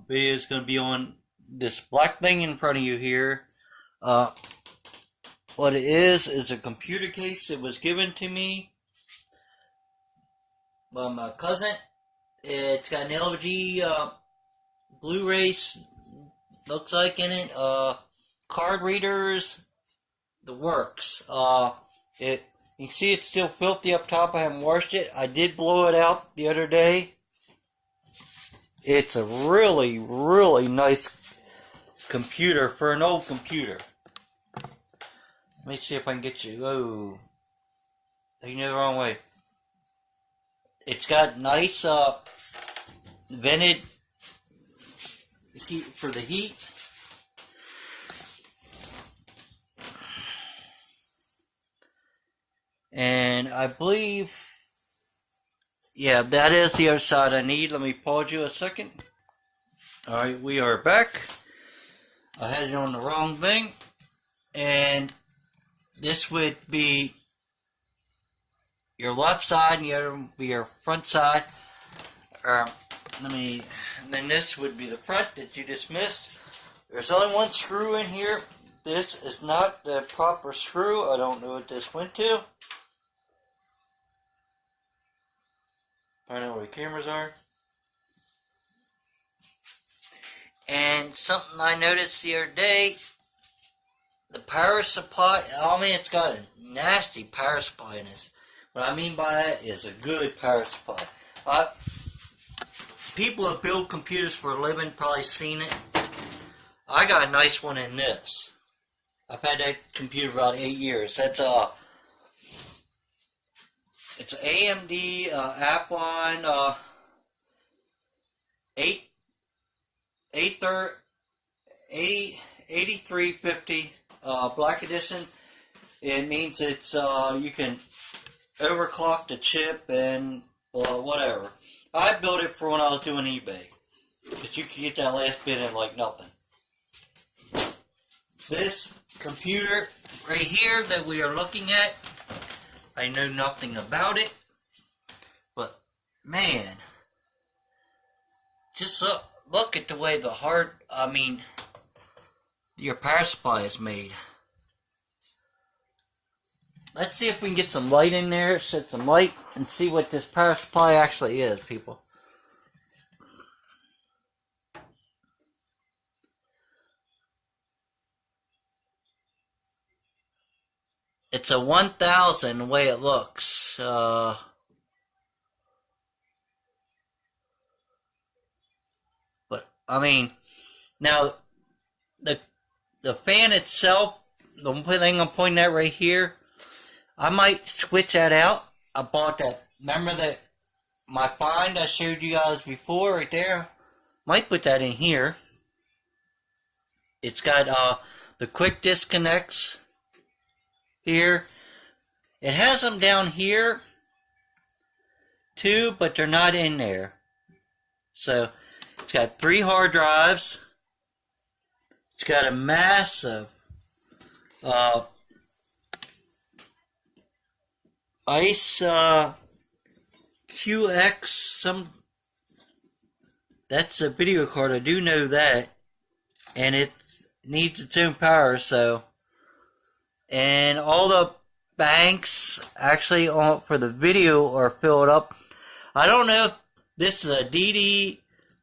video is going to be on this black thing in front of you here. Uh, what it is a computer case that was given to me by my cousin. It's got an LG Blu-ray, looks like in it. Card readers, the works. You can see it's still filthy up top. I haven't washed it. I did blow it out the other day. It's a really, really nice computer for an old computer. Let me see if I can get you. Oh, taking you the wrong way. It's got nice vented heat for the heat. And I believe, yeah, that is the other side I need. Let me pause you a second. Alright, we are back. I had it on the wrong thing. And this would be your left side, and the other would be your front side. And then this would be the front that you just missed. There's only one screw in here. This is not the proper screw. I don't know what this went to. I don't know where the cameras are. And something I noticed the other day, the power supply, I mean, it's got a nasty power supply in this. What I mean by that is a good power supply. People that build computers for a living probably seen it. I got a nice one in this. I've had that computer for about 8 years. It's an AMD Athlon 8350 Black Edition. It means it's you can overclock the chip and whatever. I built it for when I was doing eBay, because you can get that last bit in like nothing. This computer right here that we are looking at, I know nothing about it, but man, just look at the way your power supply is made. Let's see if we can get some light in there, set some light, and see what this power supply actually is, people. It's a 1000 the way it looks. But I mean, now the fan itself, the one thing I'm pointing at right here, I might switch that out. I bought that. Remember that my find I showed you guys before right there? Might put that in here. It's got the quick disconnects here. It has them down here too, but they're not in there. So it's got 3 hard drives. It's got a massive ICE QX that's a video card, I do know that, and it needs its own power. So, and all the banks actually for the video are filled up. I don't know if this is a DD.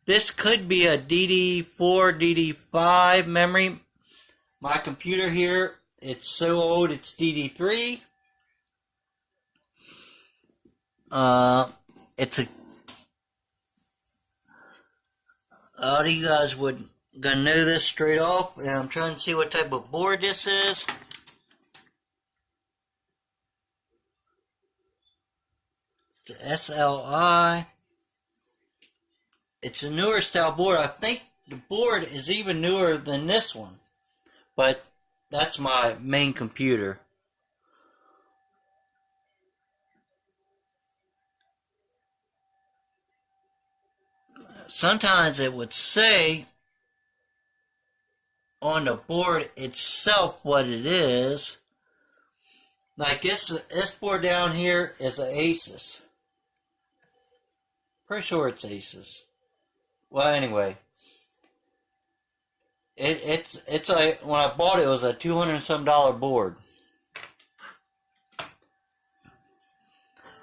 This could be a DD4, DD5 memory. My computer here, it's so old, it's DD3. It's a lot of you guys gonna know this straight off, and I'm trying to see what type of board this is. It's the SLI. It's a newer style board. I think the board is even newer than this one, but that's my main computer. Sometimes it would say on the board itself what it is. Like this board down here is an Asus. Pretty sure it's Asus. Well, anyway, it's like when I bought it, it was a $200 and some board.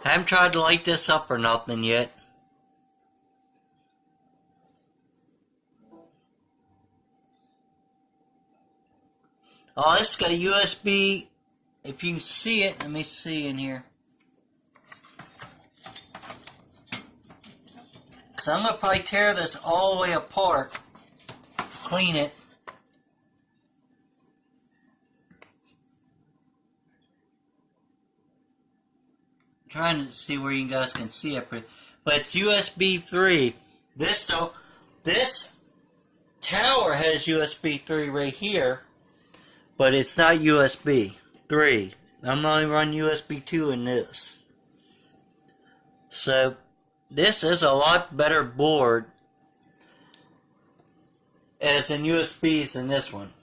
I haven't tried to light this up or nothing yet. Oh, it's got a USB. If you can see it, let me see in here. So I'm going to probably tear this all the way apart, clean it. I'm trying to see where you guys can see it, but it's USB 3. This tower has USB 3 right here, but it's not USB 3. I'm only running USB 2 in this. So this is a lot better board as in USBs than this one.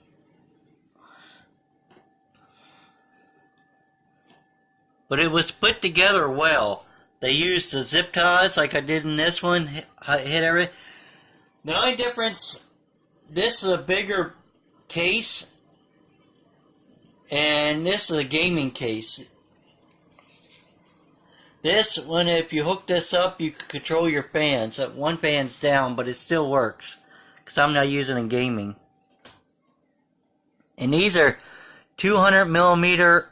But it was put together well. They used the zip ties like I did in this one, hit everything. The only difference, this is a bigger case, and this is a gaming case. This one, if you hook this up, you can control your fans. One fan's down, but it still works, because I'm not using it in gaming. And these are 200 millimeter.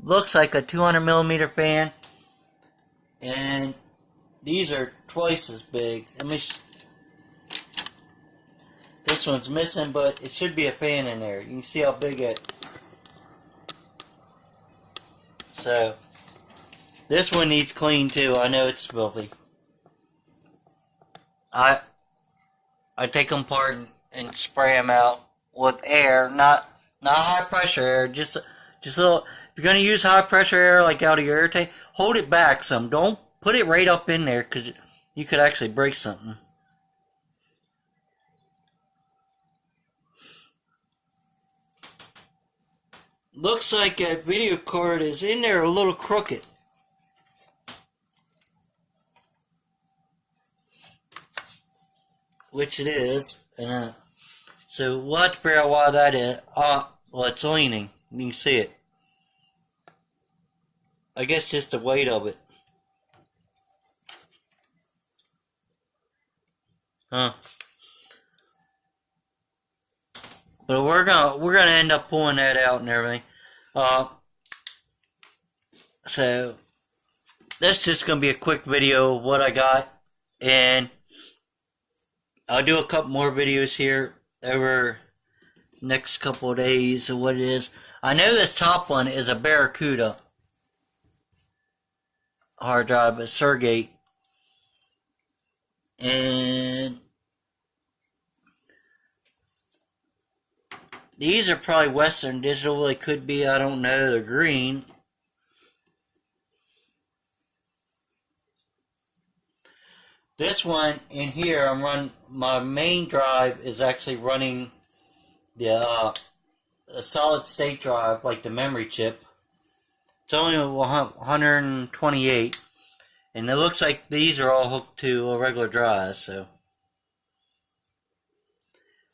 Looks like a 200 millimeter fan, and these are twice as big. This one's missing, but it should be a fan in there. You can see how big it. So this one needs clean too. I know it's filthy. I take them apart and spray them out with air, not high pressure air, just a little. If you're gonna use high pressure air like out of your air tank, hold it back some. Don't put it right up in there, because you could actually break something. Looks like that video card is in there a little crooked. Which it is, and so we'll have to figure out why that is. Well, it's leaning. You can see it. I guess just the weight of it. Huh. But we're gonna end up pulling that out and everything. So that's just gonna be a quick video of what I got, and I'll do a couple more videos here over next couple of days of what it is. I know this top one is a Barracuda hard drive, a Seagate, and these are probably Western Digital. They could be, I don't know. They're green. This one in here, I'm running. My main drive is actually running the a solid state drive, like the memory chip. It's only 128, and it looks like these are all hooked to a regular drive. So,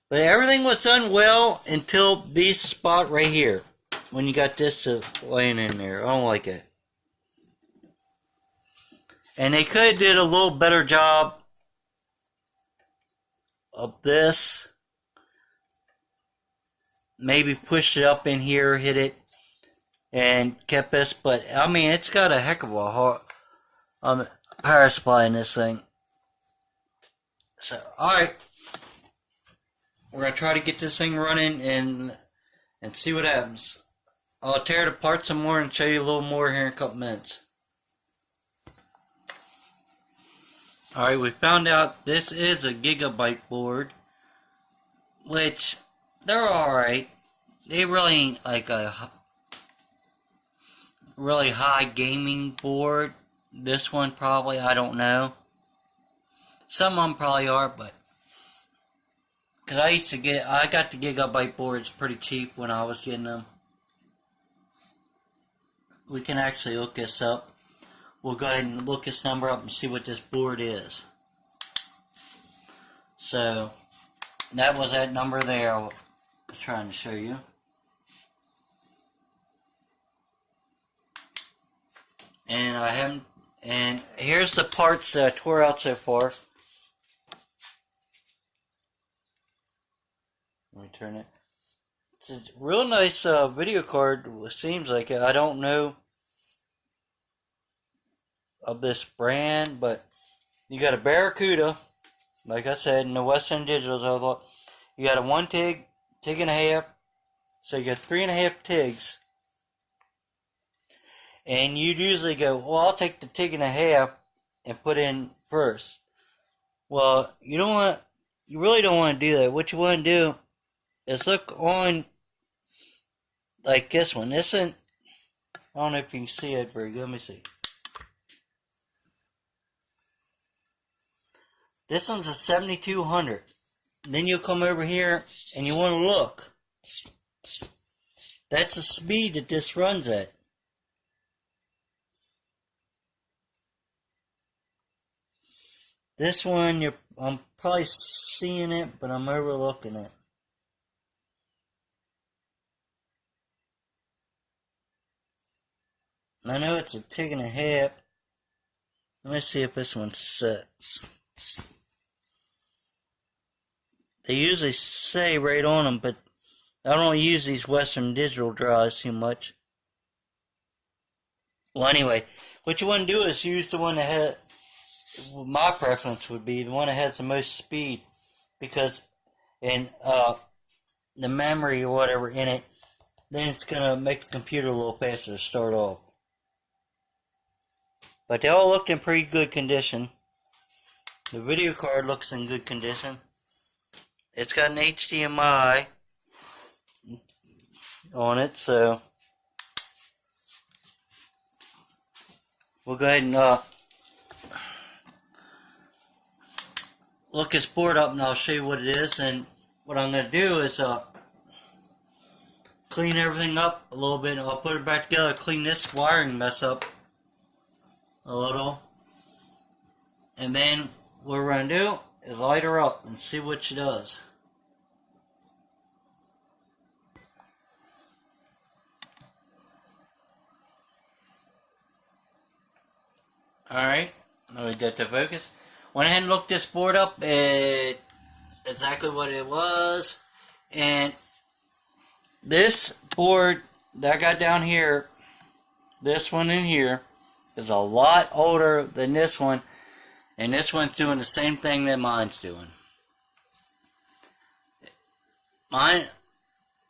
but everything was done well until this spot right here, when you got this laying in there. I don't like it. And they could have did a little better job of this. Maybe pushed it up in here, hit it, and kept this. But I mean, it's got a heck of a hard power supply in this thing. So, alright. We're going to try to get this thing running and see what happens. I'll tear it apart some more and show you a little more here in a couple minutes. Alright, we found out this is a Gigabyte board, which they're alright. They really ain't like a really high gaming board. This one probably, I don't know. Some of them probably are, but because I got the Gigabyte boards pretty cheap when I was getting them. We can actually look this up. We'll go ahead and look this number up and see what this board is. So that was that number there I was trying to show you. And I haven't, and here's the parts that I tore out so far. Let me turn it. It's a real nice video card, seems like it. I don't know of this brand, but you got a Barracuda, like I said, in the Western Digital. You got a 1 TIG, TIG and a half, so you got 3.5 TIGs. And you'd usually go, well, I'll take the TIG and a half and put in first. Well, you really don't want to do that. What you want to do is look on, like this one. This one, I don't know if you can see it very good. Let me see. This one's a 7200. Then you'll come over here and you want to look. That's the speed that this runs at. This one, I'm probably seeing it, but I'm overlooking it. I know it's a TIG and a half. Let me see if this one's set. They usually say right on them, but I don't use these Western Digital drives too much. Well, anyway, what you want to do is use the one that had, my preference would be the one that has the most speed, because in the memory or whatever in it, then it's going to make the computer a little faster to start off. But they all looked in pretty good condition. The video card looks in good condition. It's got an HDMI on it, so we'll go ahead and look this board up and I'll show you what it is. And what I'm going to do is clean everything up a little bit. I'll put it back together, clean this wiring mess up a little, and then what we're going to do is light her up and see what she does. Alright, let me get to focus. Went ahead and looked this board up at exactly what it was, and this board that I got down here, this one in here, is a lot older than this one, and this one's doing the same thing that mine's doing. Mine's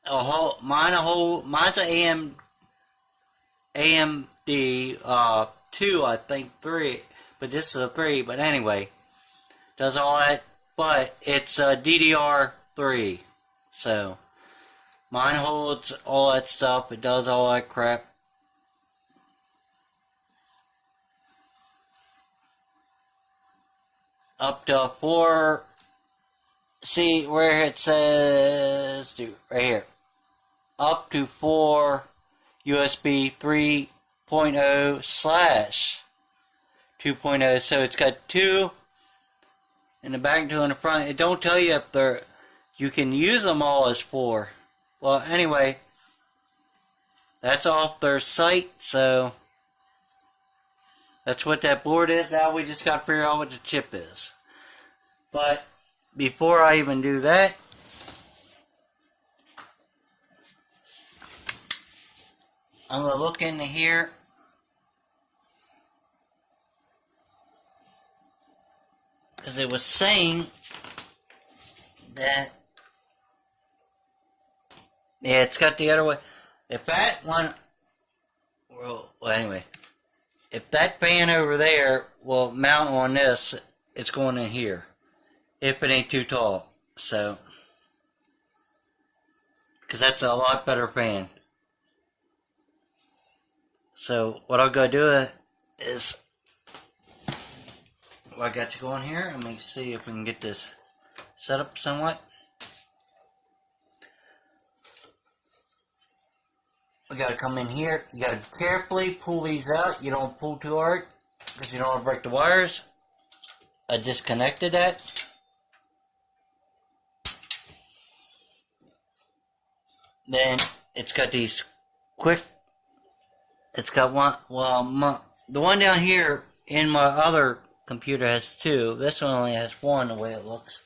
a AMD 2, I think 3, but this is a 3. But anyway, does all that, but it's a DDR3, so mine holds all that stuff. It does all that crap. Up to 4, see where it says, right here, up to 4 USB 3.0 / 2.0, so it's got 2 in the back, 2 in the front. It don't tell you if you can use them all as 4. Well, anyway, that's off their site, so that's what that board is. Now we just got to figure out what the chip is. But before I even do that, I'm going to look into here. Because it was saying that, yeah, it's got the other way. If that one, well anyway, if that fan over there will mount on this, it's going in here. If it ain't too tall. So, because that's a lot better fan. So, what I'll go do is, I got you going here. Let me see if we can get this set up somewhat. We got to come in here. You got to carefully pull these out. You don't pull too hard because you don't want to break the wires. I disconnected that. Then it's got these quick. It's got one. Well, the one down here in my other computer has two. This one only has one. The way it looks.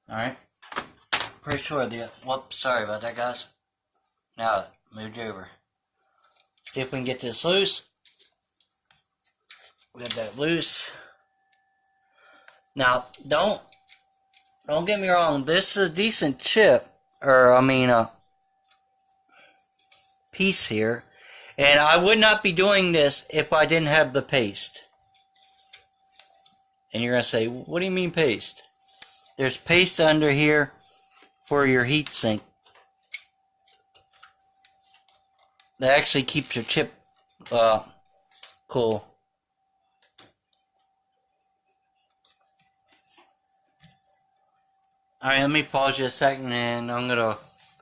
All right. Pretty sure the. Whoops, sorry about that, guys. Now it moved over. See if we can get this loose. We got that loose. Now, don't get me wrong. This is a decent chip, or I mean, piece here, and I would not be doing this if I didn't have the paste. And you're gonna say, "What do you mean paste?" There's paste under here for your heatsink. That actually keeps your chip cool. Alright, let me pause you a second and I'm gonna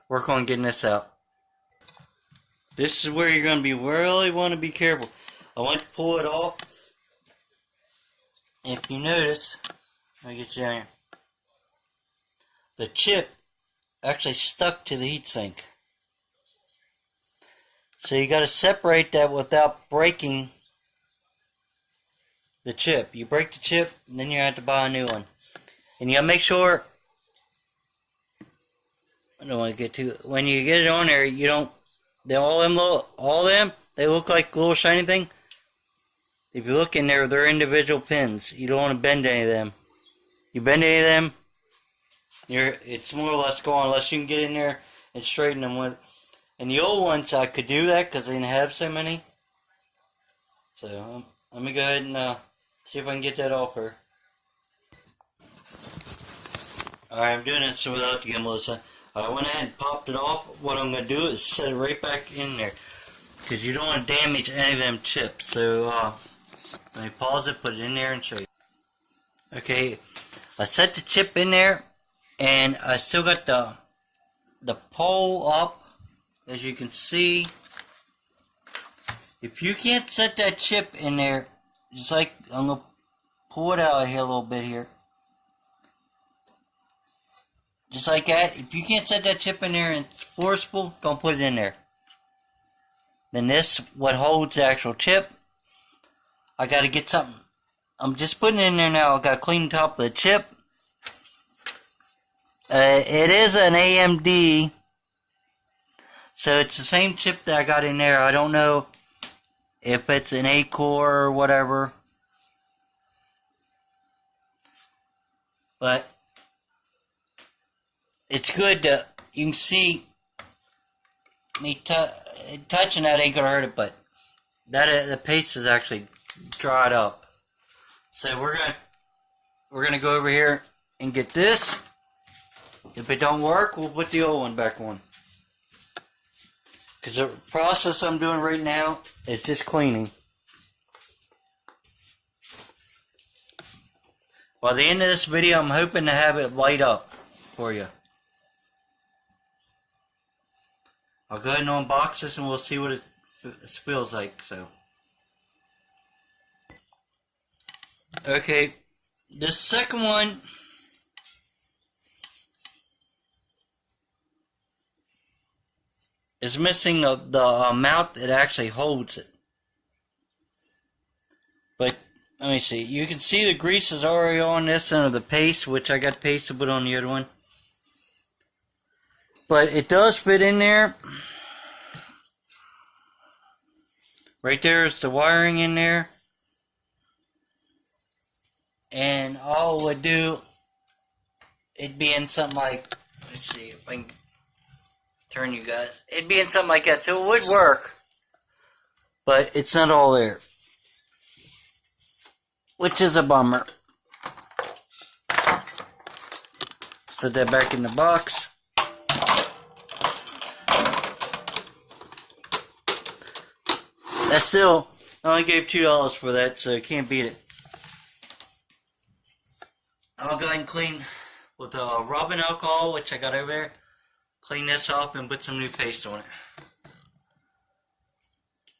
work on getting this out. This is where you're gonna really want to be careful. I want to pull it off. If you notice, let me get you down here. The chip actually stuck to the heatsink. So you got to separate that without breaking the chip. You break the chip, and then you have to buy a new one. And you got to make sure, I don't want to get too, when you get it on there, you don't, all of them, they look like little shiny thing. If you look in there, they're individual pins. You don't want to bend any of them. You bend any of them, it's more or less gone unless you can get in there and straighten them with. And the old ones, I could do that because they didn't have so many. So, let me go ahead and see if I can get that off her. Alright, I'm doing this without the gimbal. So I went ahead and popped it off. What I'm going to do is set it right back in there, because you don't want to damage any of them chips. So, let me pause it, put it in there, and show you. Okay, I set the chip in there, and I still got the pole up. As you can see, if you can't set that chip in there, just like, I'm going to pull it out of here a little bit here. Just like that. If you can't set that chip in there and it's forcible, don't put it in there. Then this, what holds the actual chip, I got to get something. I'm just putting it in there now. I got to clean the top of the chip. It is an AMD. So it's the same chip that I got in there. I don't know if it's an 8-core or whatever. But it's good to, you can see me touching that ain't gonna hurt it, but that the paste is actually dried up. So we're gonna go over here and get this. If it don't work, we'll put the old one back on. Because the process I'm doing right now is just cleaning. By the end of this video, I'm hoping to have it light up for you. I'll go ahead and unbox this and we'll see what it feels like. So, okay, the second one is missing the mount that actually holds it. But let me see. You can see the grease is already on this under the paste, which I got paste to put on the other one. But it does fit in there. Right there is the wiring in there. And all it would do, it'd be in something like, let's see if I can turn you guys. It'd be in something like that, so it would work. But it's not all there, which is a bummer. Set that back in the box. That's still, I only gave $2 for that, so can't beat it. I'll go ahead and clean with rubbing alcohol, which I got over there. Clean this off and put some new paste on it.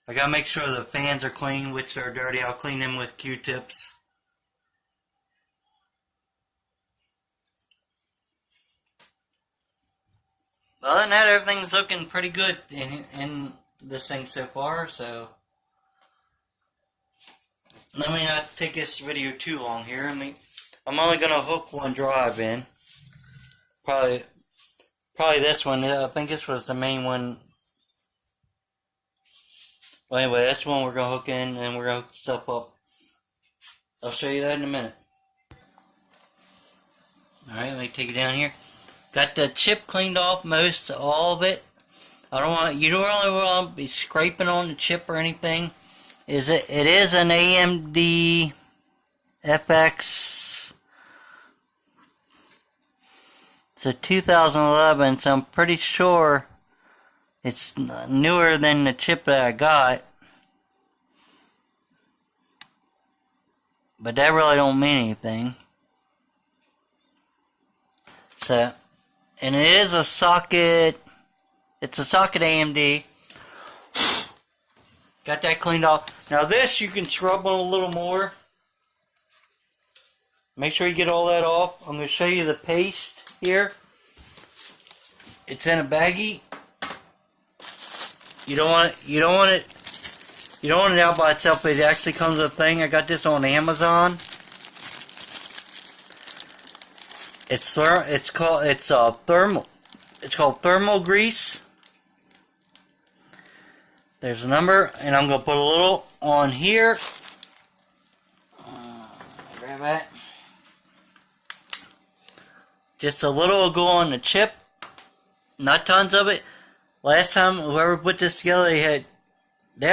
I gotta make sure the fans are clean, which are dirty. I'll clean them with Q-tips. other than that, everything's looking pretty good in this thing so far, so let me not take this video too long here. I'm only going to hook one drive in. Probably this one. I think this was the main one. Well, anyway, that's the one we're going to hook in, and we're going to hook stuff up. I'll show you that in a minute. Alright, let me take it down here. Got the chip cleaned off, all of it. You don't really want to be scraping on the chip or anything. It is an AMD FX. It's a 2011, so I'm pretty sure it's newer than the chip that I got. But that really don't mean anything. So, and it is a socket. It's a socket AMD. Got that cleaned off. Now this you can scrub on a little more. Make sure you get all that off. I'm going to show you the paste here. It's in a baggie. You don't want it out by itself. It actually comes with a thing. I got this on Amazon. It's called thermal grease. There's a number, and I'm gonna put a little on here. Grab that. Just a little will go on the chip. Not tons of it. Last time whoever put this together, they had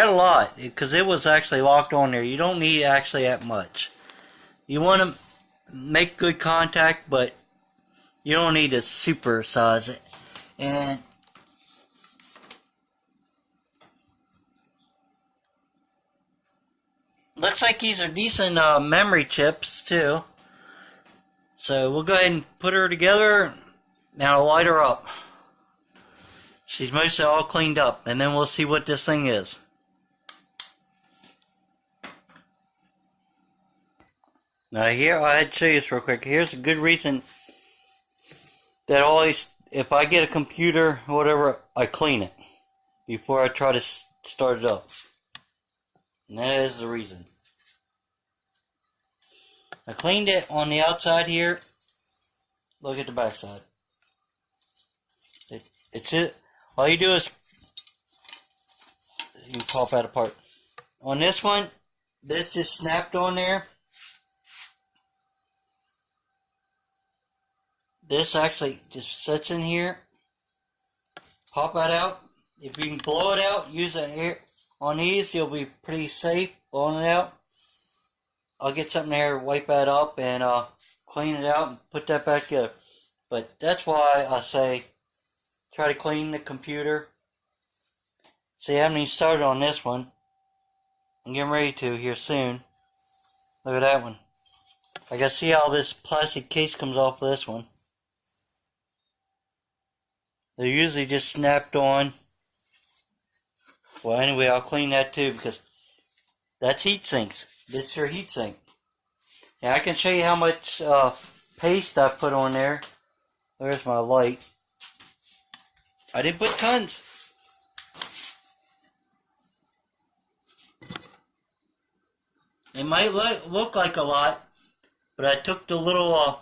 a lot because it was actually locked on there. You don't need actually that much. You want to make good contact, but you don't need to supersize it. And looks like these are decent memory chips too. So we'll go ahead and put her together. Now light her up. She's mostly all cleaned up, and then we'll see what this thing is. Now here, I had to show you this real quick. Here's a good reason that always, if I get a computer or whatever, I clean it before I try to start it up. And that is the reason. I cleaned it on the outside here. Look at the back side. It's it. All you do is you pop that apart. On this one, this just snapped on there. This actually just sits in here. Pop that out. If you can blow it out, use it here on these, you'll be pretty safe blowing it out. I'll get something there, wipe that up, and clean it out and put that back together. But that's why I say try to clean the computer. See, I haven't even started on this one. I'm getting ready to here soon. Look at that one. I gotta see how this plastic case comes off of this one. They're usually just snapped on. Well, anyway, I'll clean that too because that's heat sinks. This is your heat sink. Now I can show you how much paste I put on there. There's my light. I didn't put tons. It might look like a lot, but I took the little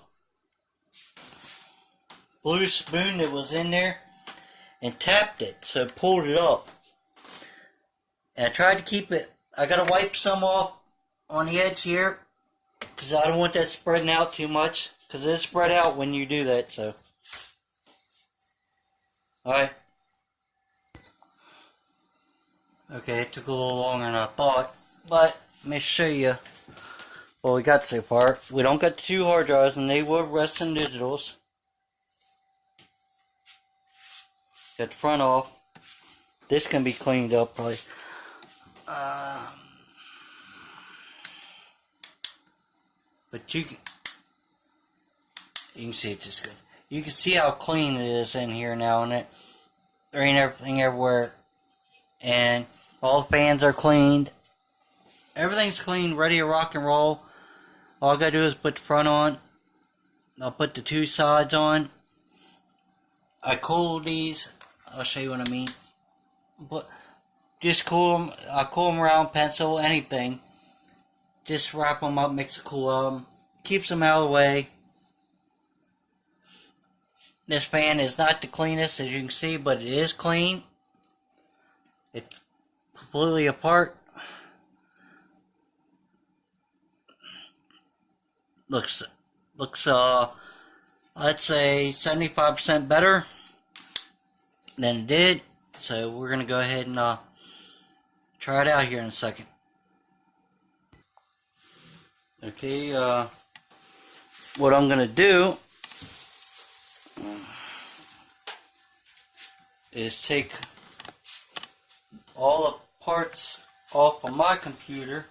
blue spoon that was in there and tapped it, so it pulled it up. And I tried to keep it. I gotta wipe some off on the edge here because I don't want that spreading out too much because it'll spread out when you do that. So, alright. Okay, it took a little longer than I thought, but let me show you what we got so far. We don't got the 2 hard drives, and they will rest in digitals. Got the front off. This can be cleaned up probably. But you can see it just good. You can see how clean it is in here now, and there ain't everything everywhere. And all the fans are cleaned. Everything's clean, ready to rock and roll. All I gotta do is put the front on. I'll put the 2 sides on. I cool these. I'll show you what I mean. But just cool them. I cool them around pencil, anything. Just wrap them up, mix it cool. Keeps them out of the way. This fan is not the cleanest, as you can see, but it is clean. It's completely apart. Looks, I'd say 75% better than it did. So we're gonna go ahead and try it out here in a second. Okay, what I'm gonna do is take all the parts off of my computer.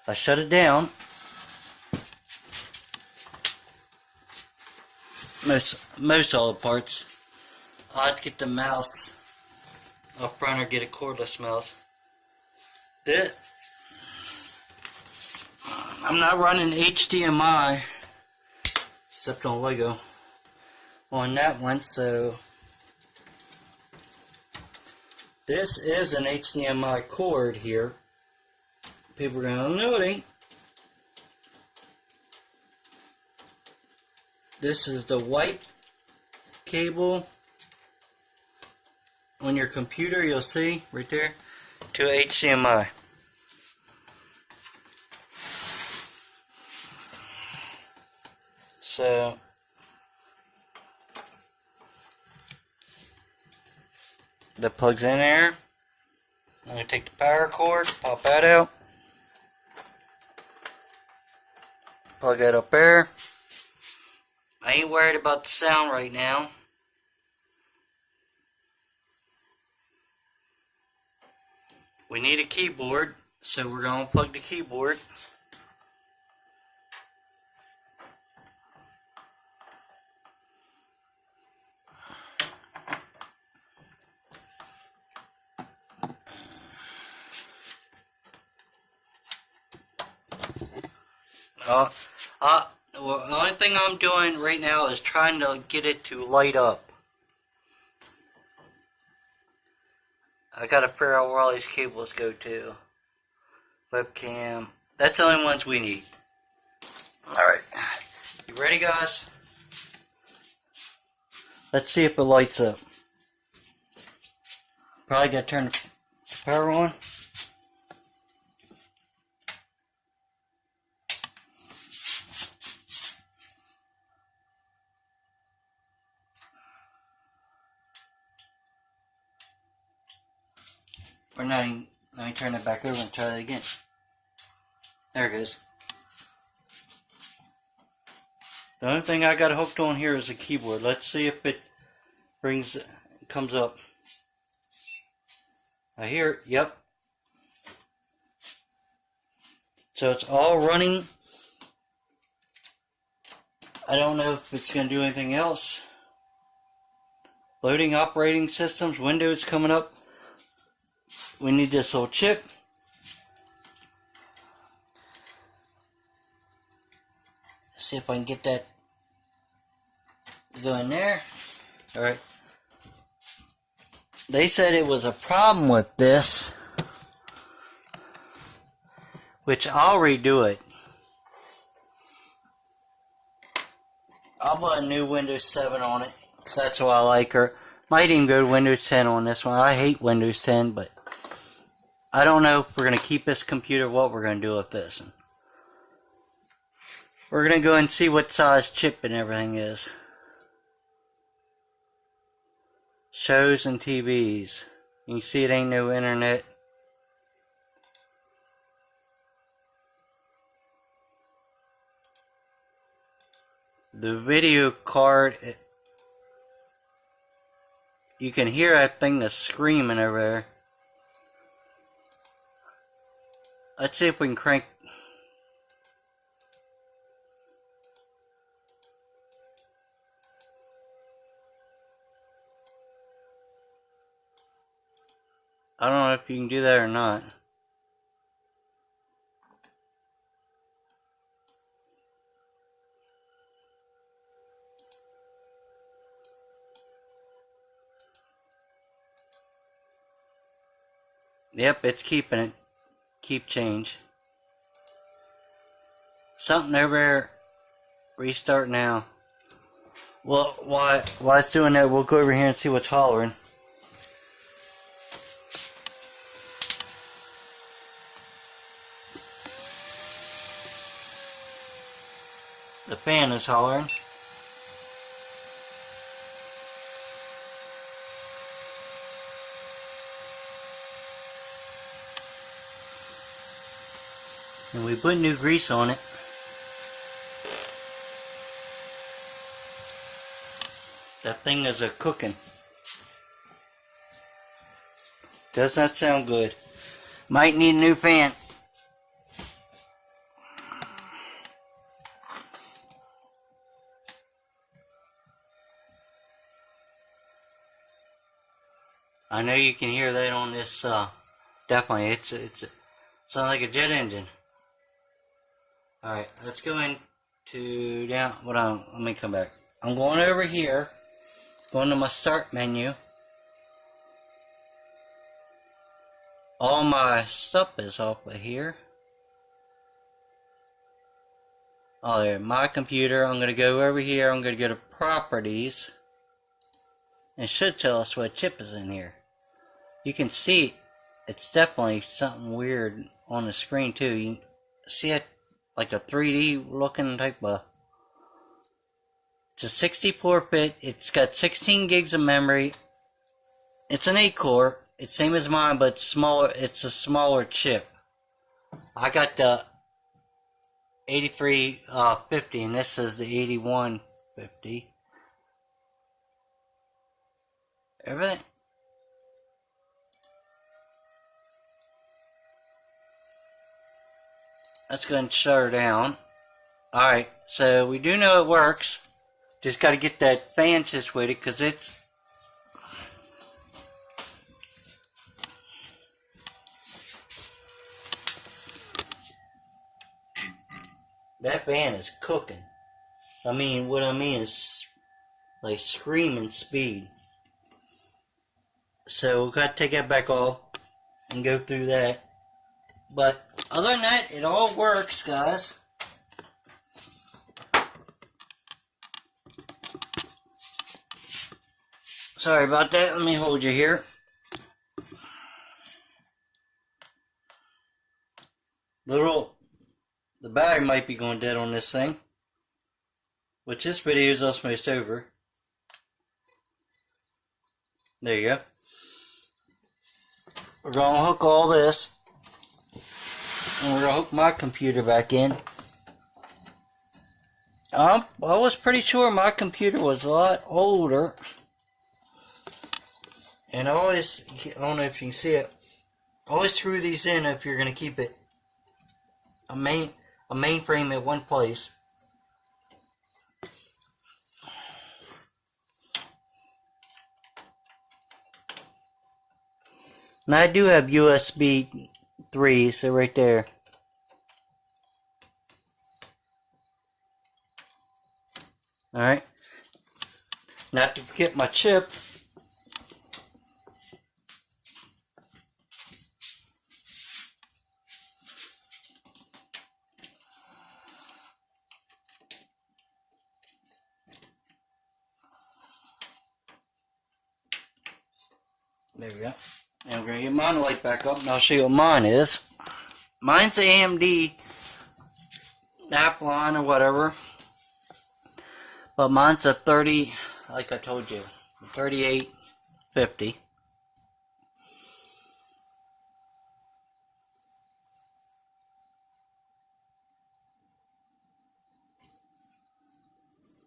I shut it down. Most all the parts. I'll have to get the mouse up front or get a cordless mouse. I'm not running HDMI except on Lego on that one, so this is an HDMI cord here. People are gonna know it ain't. This is the white cable on your computer, you'll see right there, to HDMI. So that plugs in there. I'm going to take the power cord, pop that out, plug that up there. I ain't worried about the sound right now. We need a keyboard, so we're going to plug the keyboard. Well, the only thing I'm doing right now is trying to get it to light up. I gotta figure out where all these cables go to. Webcam. That's the only ones we need. Alright. You ready, guys? Let's see if it lights up. Probably gotta turn the power on. Or not even, let me turn it back over and try that again. There it goes. The only thing I got hooked on here is the keyboard. Let's see if it comes up. I hear it, yep. So it's all running. I don't know if it's going to do anything else. Loading operating systems, Windows coming up. We need this little chip. See if I can get that to go in there. Alright. They said it was a problem with this, which I'll redo it. I'll put a new Windows 7 on it, because that's what I like. Or might even go to Windows 10 on this one. I hate Windows 10, but I don't know if we're going to keep this computer, what we're going to do with this. We're going to go and see what size chip and everything is. Shows and TVs. You can see it ain't no internet. The video card, you can hear that thing that's screaming over there. Let's see if we can crank. I don't know if you can do that or not. Yep, it's keeping it. Keep change. Something over there. Restart now. Well, while it's doing that, we'll go over here and see what's hollering. The fan is hollering. And we put new grease on it. That thing is a cooking. Does not sound good. Might need a new fan. I know you can hear that on this. Definitely, it sounds like a jet engine. All right, let's go into down. Let me come back. I'm going over here. Going to my start menu. All my stuff is off of here. Oh, there, my computer. I'm going to go over here. I'm going to go to properties. And it should tell us what chip is in here. You can see it's definitely something weird on the screen too. You see it like a 3D looking type of. It's a 64-bit. It's got 16 gigs of memory. It's an 8-core. It's same as mine, but it's smaller. It's a smaller chip. I got the 8350, and this is the 8150. Everything. Let's go and shut her down. Alright, so we do know it works. Just got to get that fan situated because it's. That fan is cooking. I mean, what I mean is like screaming speed. So we've got to take that back off and go through that. But other than that, it all works, guys. Sorry about that. Let me hold you here. The battery might be going dead on this thing. Which this video is almost over. There you go. We're going to hook all this. And we're going to hook my computer back in. I was pretty sure my computer was a lot older. And I don't know if you can see it, I always screw these in if you're going to keep it a mainframe at one place. And I do have USB 3, so right there. Alright. Not to forget my chip. There we go. And we're going to get mine light back up, and I'll show you what mine is. Mine's AMD Napline or whatever. But mine's a 30, like I told you, 3850.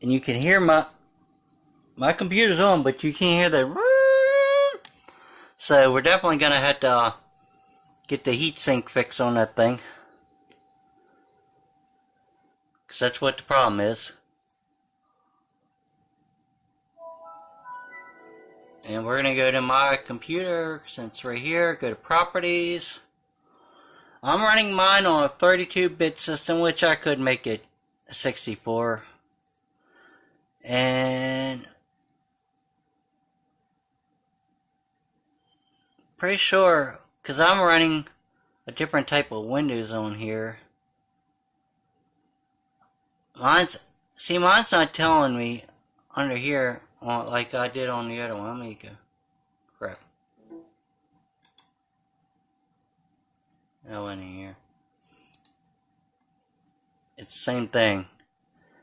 And you can hear my computer's on, but you can't hear the. So we're definitely going to have to get the heatsink fix on that thing. Because that's what the problem is. And we're going to go to my computer, since right here, go to properties. I'm running mine on a 32-bit system, which I could make it 64. And pretty sure because I'm running a different type of Windows on here. Mine's not telling me under here like I did on the other one. Let me go. Crap. No one in here. It's the same thing.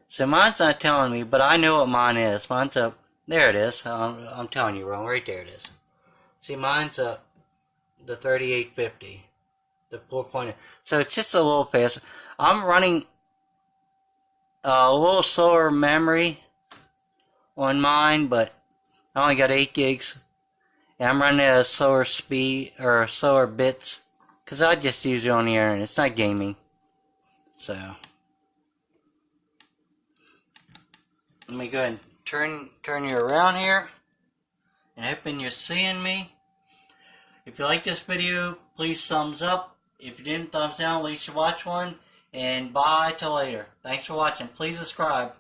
So mine's not telling me, but I know what mine is. Mine's up. There it is. I'm telling you wrong. Right there it is. See, mine's up the 3850. The 4.0. So it's just a little faster. I'm running a little slower memory on mine, but I only got 8 gigs. And I'm running at a slower speed, or slower bits, because I just use it on the internet. It's not gaming. So, let me go ahead and turn you around here, and hoping you're seeing me. If you like this video, please thumbs up. If you didn't, thumbs down. At least you watch one. And bye till later. Thanks for watching. Please subscribe.